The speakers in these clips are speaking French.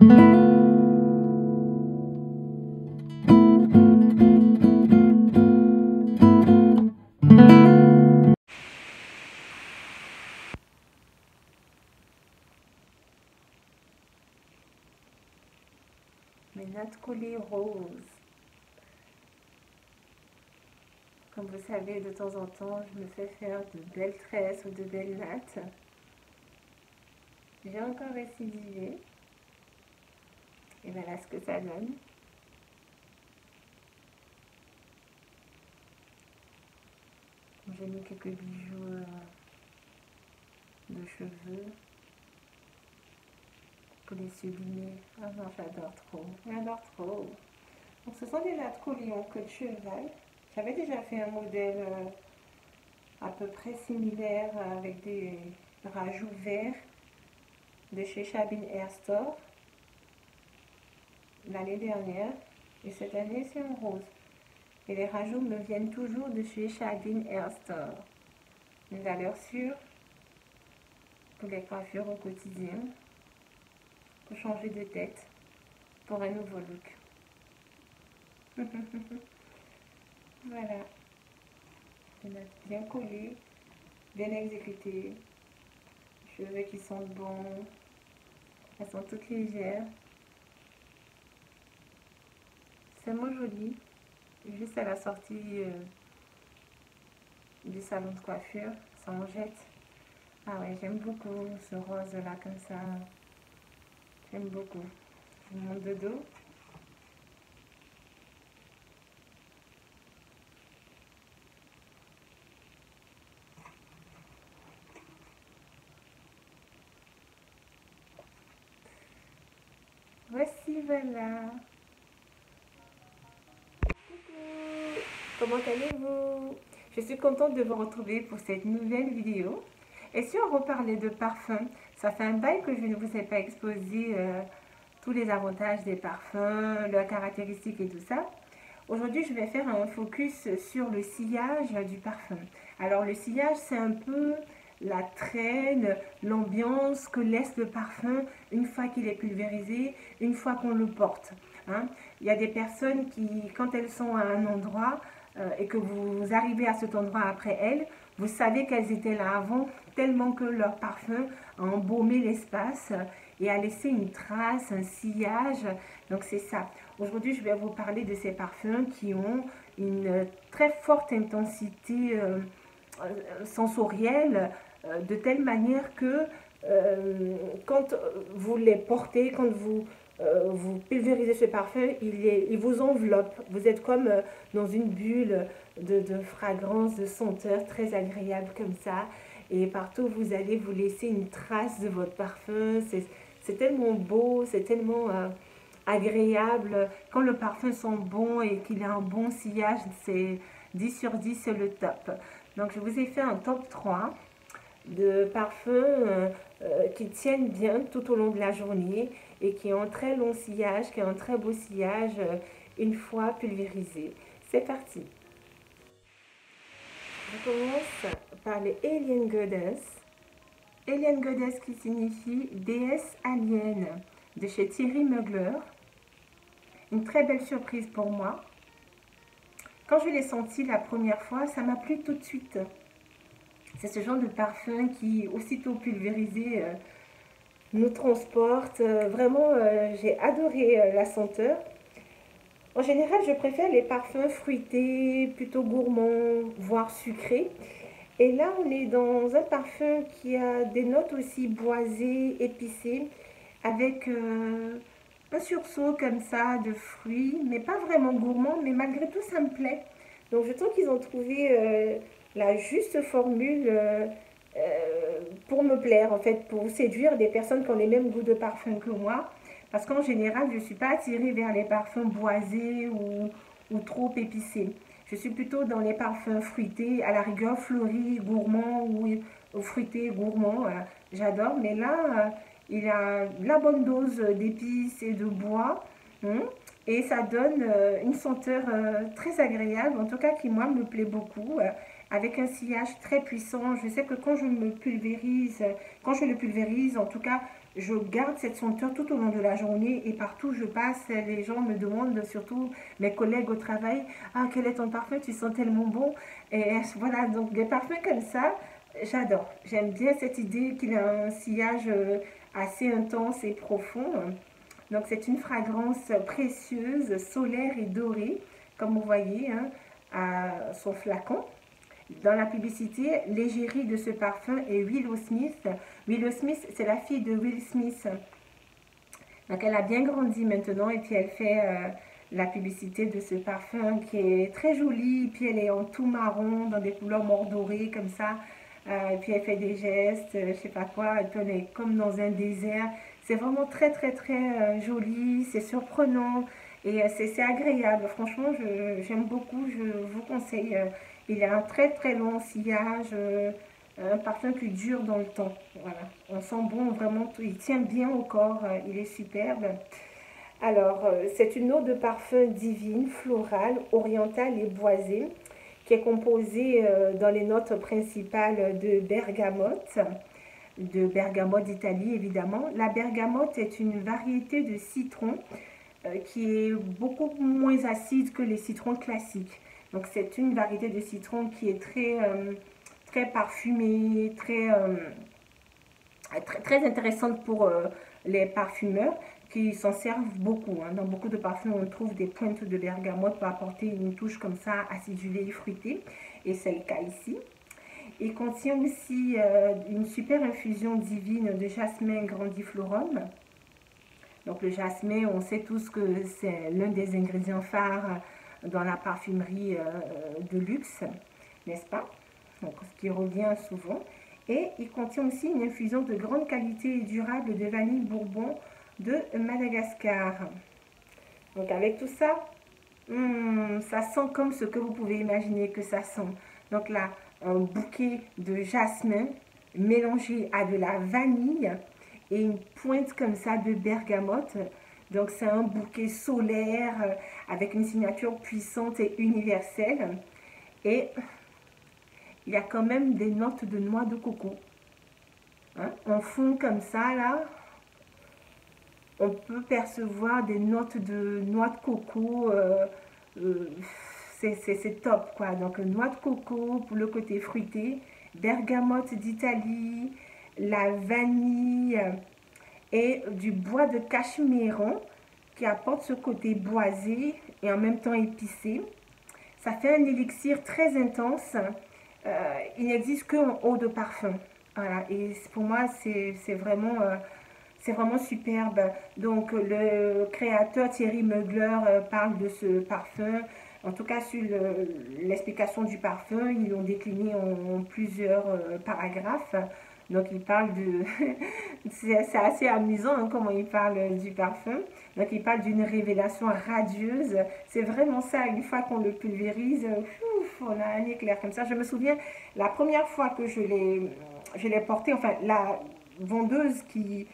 Mes nattes collées roses. Comme vous savez, de temps en temps, je me fais faire de belles tresses ou de belles nattes. J'ai encore récidivé. Et voilà ce que ça donne. J'ai mis quelques bijoux de cheveux pour les sublimer. Ah non, j'adore trop. J'adore trop. Donc, ce sont des nattes collées en queue de cheval. J'avais déjà fait un modèle à peu près similaire avec des rajouts verts de chez Chabin Hair Store l'année dernière. Et cette année, c'est en rose. Et les rajouts me viennent toujours de chez Chabin Hair Store. Une valeur sûre pour les coiffures au quotidien, pour changer de tête, pour un nouveau look. Voilà, des nattes bien collées, bien exécutées, cheveux qui sentent bon, elles sont toutes légères. C'est vraiment joli, juste à la sortie du salon de coiffure, ça en jette. Ah ouais, j'aime beaucoup ce rose là comme ça, j'aime beaucoup. Je vous montre de dos. Voici, voilà. Coucou, comment allez-vous? Je suis contente de vous retrouver pour cette nouvelle vidéo. Et si on reparlait de parfum, ça fait un bail que je ne vous ai pas exposé tous les avantages des parfums, leurs caractéristiques et tout ça. Aujourd'hui, je vais faire un focus sur le sillage du parfum. Alors, le sillage, c'est un peu la traîne, l'ambiance que laisse le parfum une fois qu'il est pulvérisé, une fois qu'on le porte. Hein. Il y a des personnes qui, quand elles sont à un endroit et que vous arrivez à cet endroit après elles, vous savez qu'elles étaient là avant, tellement que leur parfum a embaumé l'espace et a laissé une trace, un sillage. Donc c'est ça. Aujourd'hui, je vais vous parler de ces parfums qui ont une très forte intensité sensorielle, de telle manière que quand vous les portez, quand vous pulvérisez ce parfum, il vous enveloppe. Vous êtes comme dans une bulle de fragrance, de senteur très agréable comme ça. Et partout où vous allez, vous laisser une trace de votre parfum. C'est tellement beau, c'est tellement agréable. Quand le parfum sent bon et qu'il a un bon sillage, c'est 10 sur 10, c'est le top. Donc, je vous ai fait un top 3 de parfums qui tiennent bien tout au long de la journée et qui ont un très long sillage, qui ont un très beau sillage une fois pulvérisé. C'est parti. Je commence par les Alien Goddess. Alien Goddess qui signifie déesse alien de chez Thierry Mugler. Une très belle surprise pour moi. Quand je l'ai senti la première fois, ça m'a plu tout de suite. C'est ce genre de parfum qui, aussitôt pulvérisé, nous transporte. Vraiment, j'ai adoré la senteur. En général, je préfère les parfums fruités, plutôt gourmands, voire sucrés. Et là, on est dans un parfum qui a des notes aussi boisées, épicées, avec un sursaut comme ça de fruits, mais pas vraiment gourmand, mais malgré tout, ça me plaît. Donc, je trouve qu'ils ont trouvé la juste formule pour me plaire, en fait, pour séduire des personnes qui ont les mêmes goûts de parfum que moi. Parce qu'en général, je ne suis pas attirée vers les parfums boisés ou trop épicés. Je suis plutôt dans les parfums fruités, à la rigueur fleuris, gourmands ou fruités, gourmands. J'adore, mais là, il a la bonne dose d'épices et de bois. Et ça donne une senteur très agréable, en tout cas qui moi me plaît beaucoup, avec un sillage très puissant. Je sais que quand je le pulvérise, en tout cas, je garde cette senteur tout au long de la journée et partout où je passe, les gens me demandent, surtout mes collègues au travail, ah, quel est ton parfum, tu sens tellement bon. Et voilà, donc des parfums comme ça, j'adore. J'aime bien cette idée qu'il a un sillage assez intense et profond. Donc c'est une fragrance précieuse, solaire et dorée, comme vous voyez, hein, à son flacon. Dans la publicité, l'égérie de ce parfum est Willow Smith. Willow Smith, c'est la fille de Will Smith. Donc elle a bien grandi maintenant et puis elle fait la publicité de ce parfum qui est très joli. Et puis elle est en tout marron, dans des couleurs mordorées comme ça. Et puis elle fait des gestes, je sais pas quoi. Et puis on est comme dans un désert. C'est vraiment très très très joli, c'est surprenant et c'est agréable. Franchement, j'aime beaucoup, je vous conseille. Il a un très très long sillage, un parfum qui dure dans le temps. Voilà. On sent bon, vraiment, il tient bien au corps, il est superbe. Alors, c'est une eau de parfum divine, florale, orientale et boisée, qui est composée dans les notes principales de bergamote d'Italie évidemment. La bergamote est une variété de citron qui est beaucoup moins acide que les citrons classiques. Donc c'est une variété de citron qui est très parfumée, très intéressante pour les parfumeurs qui s'en servent beaucoup. Hein. Dans beaucoup de parfums, on trouve des pointes de bergamote pour apporter une touche comme ça, acidulée et fruitée. Et c'est le cas ici. Il contient aussi une super infusion divine de jasmin grandiflorum. Donc le jasmin, on sait tous que c'est l'un des ingrédients phares dans la parfumerie de luxe, n'est-ce pas? Donc, ce qui revient souvent. Et il contient aussi une infusion de grande qualité et durable de vanille bourbon de Madagascar. Donc avec tout ça, ça sent comme ce que vous pouvez imaginer que ça sent. Donc là, un bouquet de jasmin mélangé à de la vanille et une pointe comme ça de bergamote. Donc c'est un bouquet solaire avec une signature puissante et universelle. Et il y a quand même des notes de noix de coco. Hein? En fond comme ça, là, on peut percevoir des notes de noix de coco. Euh, c'est top, quoi. Donc, noix de coco pour le côté fruité, bergamote d'Italie, la vanille et du bois de cachemiron qui apporte ce côté boisé et en même temps épicé. Ça fait un élixir très intense. Il n'existe qu'en eau de parfum. Voilà. Et pour moi, c'est vraiment superbe. Donc, le créateur Thierry Mugler parle de ce parfum. En tout cas, sur l'explication du parfum, ils l'ont décliné en plusieurs paragraphes. Donc, il parle de... c'est assez amusant hein, comment il parle du parfum. Donc, il parle d'une révélation radieuse. C'est vraiment ça, une fois qu'on le pulvérise, on a un éclair comme ça. Je me souviens, la première fois que je l'ai porté, enfin, la vendeuse qui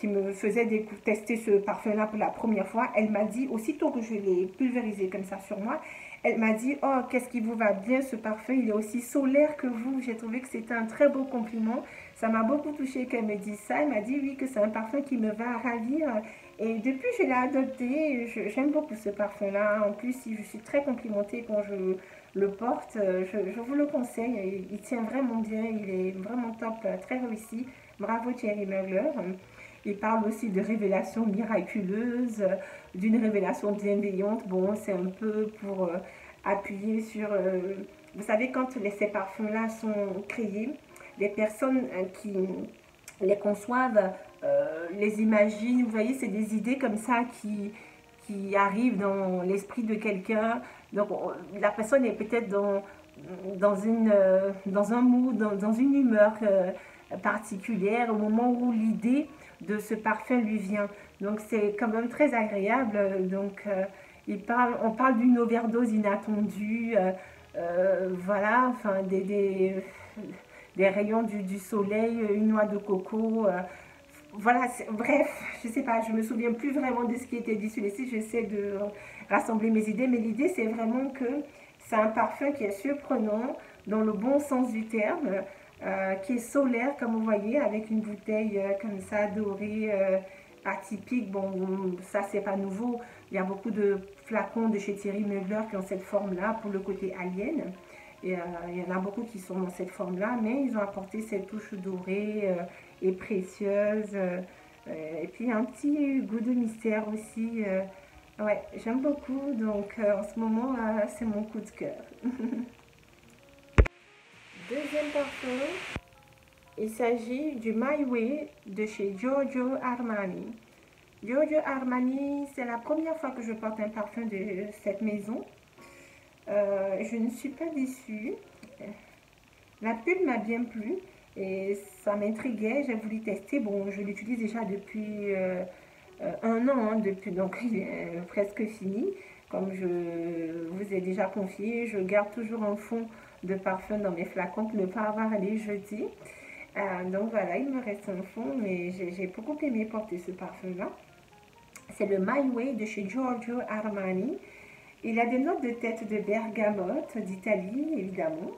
me faisait tester ce parfum-là pour la première fois, elle m'a dit, aussitôt que je l'ai pulvérisé comme ça sur moi, elle m'a dit, oh, qu'est-ce qui vous va bien ce parfum, il est aussi solaire que vous. J'ai trouvé que c'était un très beau compliment. Ça m'a beaucoup touchée qu'elle me dise ça. Elle m'a dit, oui, que c'est un parfum qui me va ravir. Et depuis, je l'ai adopté. J'aime beaucoup ce parfum-là. En plus, je suis très complimentée quand je le porte. Je vous le conseille. Il tient vraiment bien. Il est vraiment top, très réussi. Bravo Thierry Mugler. Il parle aussi de révélations miraculeuses, d'une révélation bienveillante. Bon, c'est un peu pour appuyer sur... vous savez, quand ces parfums-là sont créés, les personnes qui les conçoivent, les imaginent. Vous voyez, c'est des idées comme ça qui arrivent dans l'esprit de quelqu'un. Donc, la personne est peut-être dans un mood, dans une humeur particulière au moment où l'idée de ce parfum lui vient. Donc c'est quand même très agréable. Donc on parle d'une overdose inattendue, voilà, enfin des rayons du soleil, une noix de coco. Voilà, bref, je sais pas, je me souviens plus vraiment de ce qui était dit sur les sites. J'essaie de rassembler mes idées, mais l'idée c'est vraiment que c'est un parfum qui est surprenant dans le bon sens du terme. qui est solaire, comme vous voyez, avec une bouteille comme ça, dorée, atypique. Bon, ça, c'est pas nouveau. Il y a beaucoup de flacons de chez Thierry Mugler qui ont cette forme-là pour le côté alien. Et il y en a beaucoup qui sont dans cette forme-là, mais ils ont apporté cette touche dorée et précieuse. Et puis un petit goût de mystère aussi. Ouais, j'aime beaucoup. Donc en ce moment, c'est mon coup de cœur. Deuxième parfum, il s'agit du My Way de chez Giorgio Armani. Giorgio Armani, c'est la première fois que je porte un parfum de cette maison. Je ne suis pas déçue. La pub m'a bien plu et ça m'intriguait. J'ai voulu tester. Bon, je l'utilise déjà depuis un an, hein, depuis, donc il est presque fini. Comme je vous ai déjà confié, je garde toujours un fond de parfum dans mes flacons pour ne pas avoir à les jeter. Donc voilà, il me reste un fond, mais j'ai beaucoup aimé porter ce parfum-là. C'est le My Way de chez Giorgio Armani. Il a des notes de tête de bergamote d'Italie, évidemment,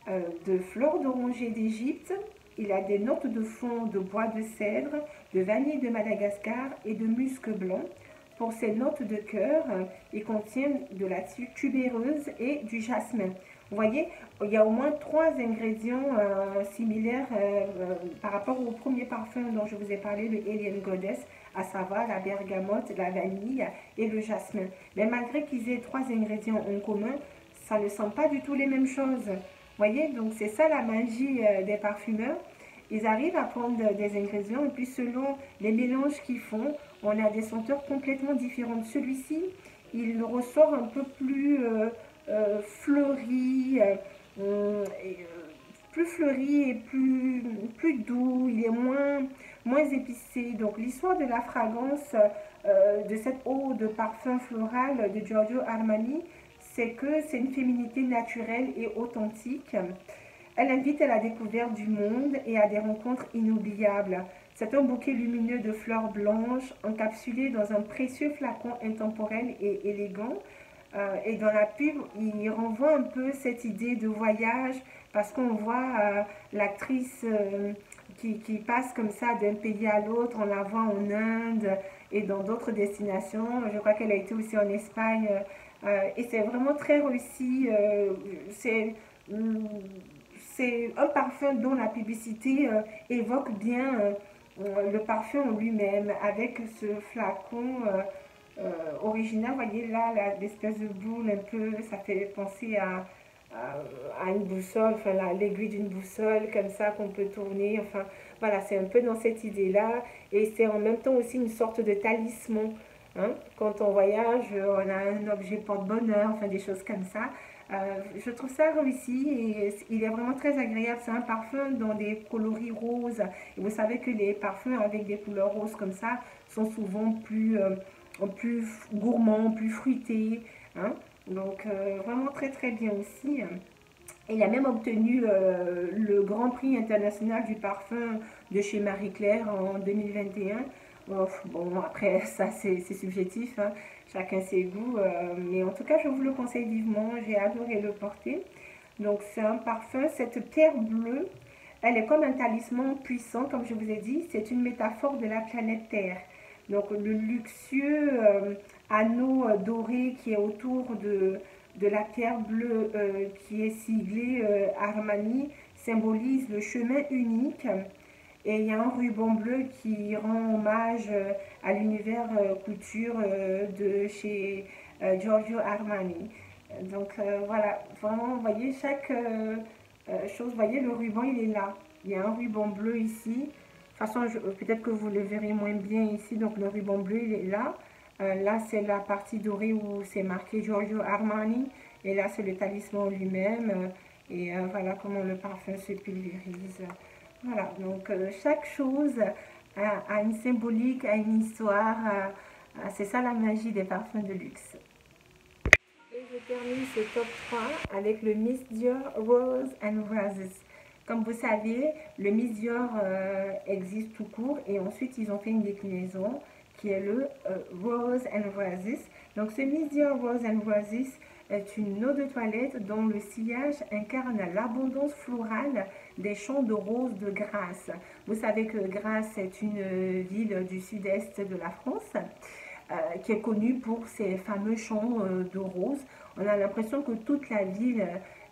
de fleurs d'oranger d'Égypte. Il a des notes de fond de bois de cèdre, de vanille de Madagascar et de musc blanc. Pour ses notes de cœur, il contient de la tubéreuse et du jasmin. Vous voyez, il y a au moins 3 ingrédients similaires par rapport au premier parfum dont je vous ai parlé, le Alien Goddess, à savoir la bergamote, la vanille et le jasmin. Mais malgré qu'ils aient 3 ingrédients en commun, ça ne sent pas du tout les mêmes choses. Vous voyez, donc c'est ça la magie des parfumeurs. Ils arrivent à prendre des ingrédients et puis selon les mélanges qu'ils font, on a des senteurs complètement différentes. Celui-ci, il ressort un peu plus fleuri, plus fleuri et plus doux. Il est moins épicé. Donc l'histoire de la fragrance de cette eau de parfum floral de Giorgio Armani, c'est que c'est une féminité naturelle et authentique. Elle invite à la découverte du monde et à des rencontres inoubliables. C'est un bouquet lumineux de fleurs blanches encapsulé dans un précieux flacon intemporel et élégant. Et dans la pub, il renvoie un peu cette idée de voyage parce qu'on voit l'actrice qui passe comme ça d'un pays à l'autre. On la voit en Inde et dans d'autres destinations. Je crois qu'elle a été aussi en Espagne. Et c'est vraiment très réussi. C'est un parfum dont la publicité évoque bien le parfum en lui-même avec ce flacon original. Vous voyez là, l'espèce de boule un peu, ça fait penser à une boussole, enfin l'aiguille d'une boussole comme ça qu'on peut tourner. Enfin voilà, c'est un peu dans cette idée-là. Et c'est en même temps aussi une sorte de talisman. Hein? Quand on voyage, on a un objet porte-bonheur, enfin des choses comme ça. Je trouve ça réussi et il est vraiment très agréable. C'est un parfum dans des coloris roses. Et vous savez que les parfums avec des couleurs roses comme ça sont souvent plus gourmands, plus fruités. Hein? Donc vraiment très très bien aussi. Il a même obtenu le Grand Prix international du parfum de chez Marie-Claire en 2021. Bon, après, ça c'est subjectif, hein. Chacun ses goûts, mais en tout cas, je vous le conseille vivement. J'ai adoré le porter. Donc, c'est un parfum, cette pierre bleue, elle est comme un talisman puissant, comme je vous ai dit. C'est une métaphore de la planète Terre. Donc, le luxueux anneau doré qui est autour de la pierre bleue qui est siglée Armani symbolise le chemin unique. Et il y a un ruban bleu qui rend hommage à l'univers couture de chez Giorgio Armani. Donc voilà, vraiment, vous voyez, chaque chose, vous voyez, le ruban, il est là. Il y a un ruban bleu ici. De toute façon, peut-être que vous le verrez moins bien ici. Donc le ruban bleu, il est là. Là, c'est la partie dorée où c'est marqué Giorgio Armani. Et là, c'est le talisman lui-même. Et voilà comment le parfum se pulvérise. Voilà, donc chaque chose a une symbolique, a une histoire. C'est ça la magie des parfums de luxe. Et je termine ce top 3 avec le Miss Dior Rose and Roses. Comme vous savez, le Miss Dior existe tout court et ensuite ils ont fait une déclinaison qui est le Rose and Roses. Donc ce Miss Dior Rose and Roses, est une eau de toilette dont le sillage incarne l'abondance florale des champs de roses de Grasse. Vous savez que Grasse est une ville du sud-est de la France qui est connue pour ses fameux champs de roses. On a l'impression que toute la ville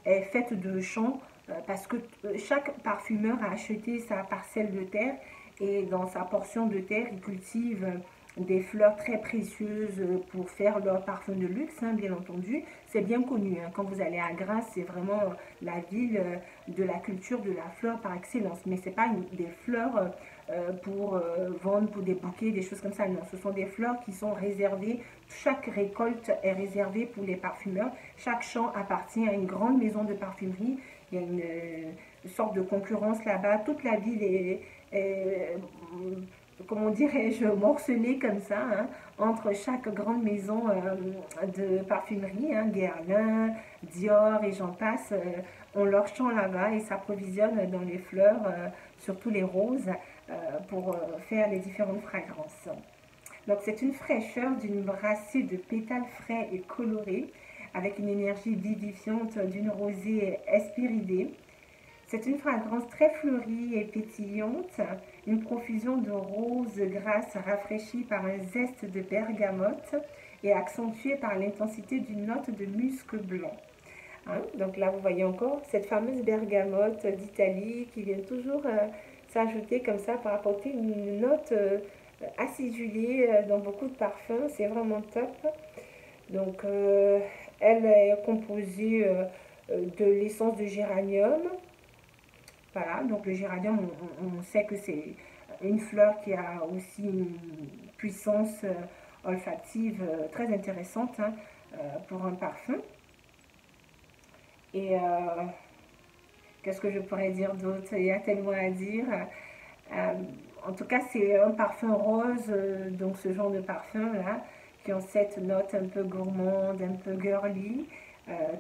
est faite de champs parce que chaque parfumeur a acheté sa parcelle de terre et dans sa portion de terre, il cultive des fleurs très précieuses pour faire leur parfum de luxe, hein, bien entendu. C'est bien connu. Hein. Quand vous allez à Grasse, c'est vraiment la ville de la culture de la fleur par excellence. Mais ce n'est pas des fleurs pour vendre pour des bouquets, des choses comme ça. Non, ce sont des fleurs qui sont réservées. Chaque récolte est réservée pour les parfumeurs. Chaque champ appartient à une grande maison de parfumerie. Il y a une sorte de concurrence là-bas. Toute la ville est comment dirais-je, morcelée comme ça, hein, entre chaque grande maison de parfumerie, hein, Guerlain, Dior et j'en passe, ont leur champ là-bas et s'approvisionnent dans les fleurs, surtout les roses, pour faire les différentes fragrances. Donc c'est une fraîcheur d'une brassée de pétales frais et colorés, avec une énergie vivifiante d'une rosée espéridée. C'est une fragrance très fleurie et pétillante, une profusion de roses grasses rafraîchies par un zeste de bergamote et accentuée par l'intensité d'une note de musc blanc. Hein? Donc là, vous voyez encore cette fameuse bergamote d'Italie qui vient toujours s'ajouter comme ça pour apporter une note acidulée dans beaucoup de parfums. C'est vraiment top. Donc, elle est composée de l'essence de géranium. Voilà, donc le géranium, on sait que c'est une fleur qui a aussi une puissance olfactive très intéressante hein, pour un parfum. Et qu'est-ce que je pourrais dire d'autre? Il y a tellement à dire. En tout cas, c'est un parfum rose, donc ce genre de parfum là, qui ont cette note un peu gourmande, un peu girly,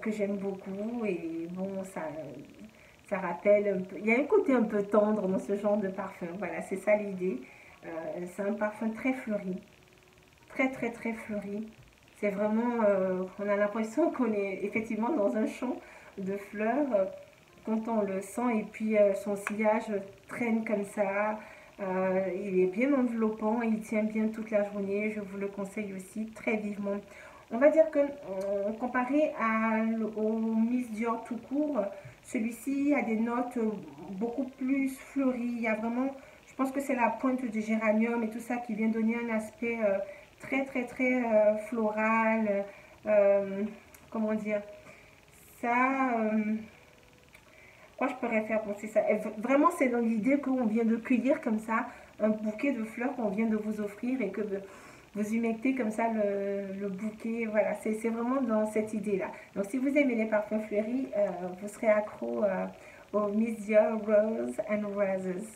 que j'aime beaucoup. Et bon, ça rappelle un peu, il y a un côté un peu tendre dans ce genre de parfum. Voilà, c'est ça l'idée. C'est un parfum très fleuri, très fleuri. C'est vraiment, on a l'impression qu'on est effectivement dans un champ de fleurs quand on le sent et puis son sillage traîne comme ça. Il est bien enveloppant et il tient bien toute la journée. Je vous le conseille aussi très vivement. On va dire que comparé au Miss Dior tout court, celui-ci a des notes beaucoup plus fleuries. Il y a vraiment, je pense que c'est la pointe du géranium et tout ça qui vient donner un aspect très floral. Comment dire ça quoi je pourrais faire penser ça? Vraiment, c'est dans l'idée qu'on vient de cueillir comme ça un bouquet de fleurs qu'on vient de vous offrir et que vous humectez comme ça le bouquet. Voilà, c'est vraiment dans cette idée-là. Donc, si vous aimez les parfums fleuris, vous serez accro au Miss Dior Rose and Roses.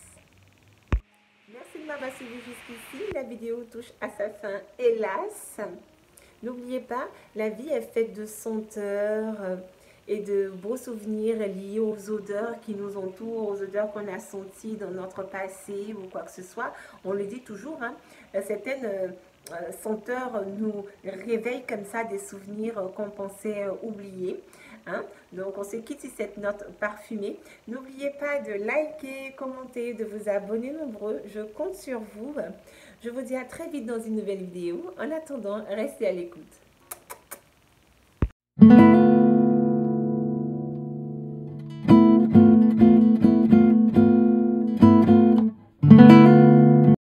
Merci de m'avoir suivi jusqu'ici. La vidéo touche à sa fin, hélas. N'oubliez pas, la vie est faite de senteurs et de beaux souvenirs liés aux odeurs qui nous entourent, aux odeurs qu'on a senties dans notre passé ou quoi que ce soit. On le dit toujours, hein, certaines senteurs nous réveillent comme ça des souvenirs qu'on pensait oublier. Hein? Donc on se quitte sur cette note parfumée. N'oubliez pas de liker, commenter, de vous abonner nombreux. Je compte sur vous. Je vous dis à très vite dans une nouvelle vidéo. En attendant, restez à l'écoute.